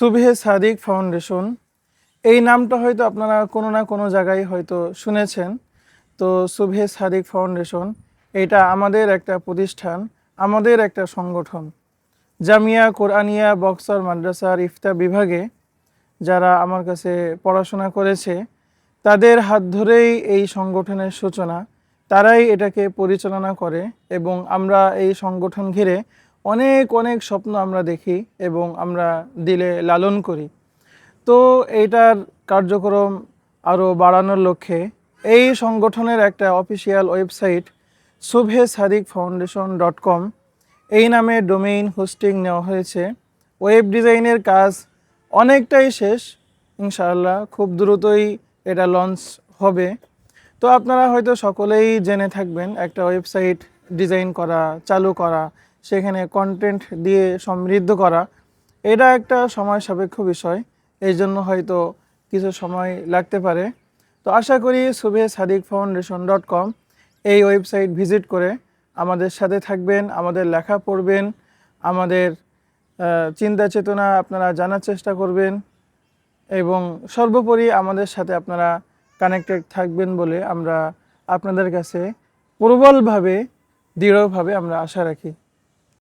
সুবহে Sadiq foundation, এই নামটা হয়তো আপনারা কোনো না কোনো জায়গায় হয়তো শুনেছেন। তো সুবহে সাদিক ফাউন্ডেশন এটা আমাদের একটা প্রতিষ্ঠান, আমাদের একটা সংগঠন। জামিয়া কোরআনিয়া বক্সর মাদ্রাসার ইফতা বিভাগে যারা আমার কাছে পড়াশোনা করেছে তাদের হাত ধরেই এই সংগঠনের সূচনা। তারাই এটাকে পরিচালনা করে এবং আমরা এই সংগঠন ঘিরে অনেক অনেক স্বপ্ন আমরা দেখি এবং আমরা দিলে লালন করি। তো এইটার কার্যক্রম আরও বাড়ানোর লক্ষ্যে এই সংগঠনের একটা অফিসিয়াল ওয়েবসাইট subhesadikfoundation.com এই নামে ডোমেইন হোস্টিং নেওয়া হয়েছে। ওয়েব ডিজাইনের কাজ অনেকটাই শেষ, ইনশাআল্লাহ খুব দ্রুতই এটা লঞ্চ হবে। তো আপনারা হয়তো সকলেই জেনে থাকবেন একটা ওয়েবসাইট ডিজাইন করা, চালু করা, সেখানে কন্টেন্ট দিয়ে সমৃদ্ধ করা, এটা একটা সময় সাপেক্ষ বিষয়। এই জন্য হয়তো কিছু সময় লাগতে পারে। তো আশা করি subhesadikfoundation.com এই ওয়েবসাইট ভিজিট করে আমাদের সাথে থাকবেন, আমাদের লেখা পড়বেন, আমাদের চিন্তা চেতনা আপনারা জানার চেষ্টা করবেন এবং সর্বোপরি আমাদের সাথে আপনারা কানেক্টেড থাকবেন বলে আমরা আপনাদের কাছে প্রবলভাবে দৃঢ়ভাবে আমরা আশা রাখি।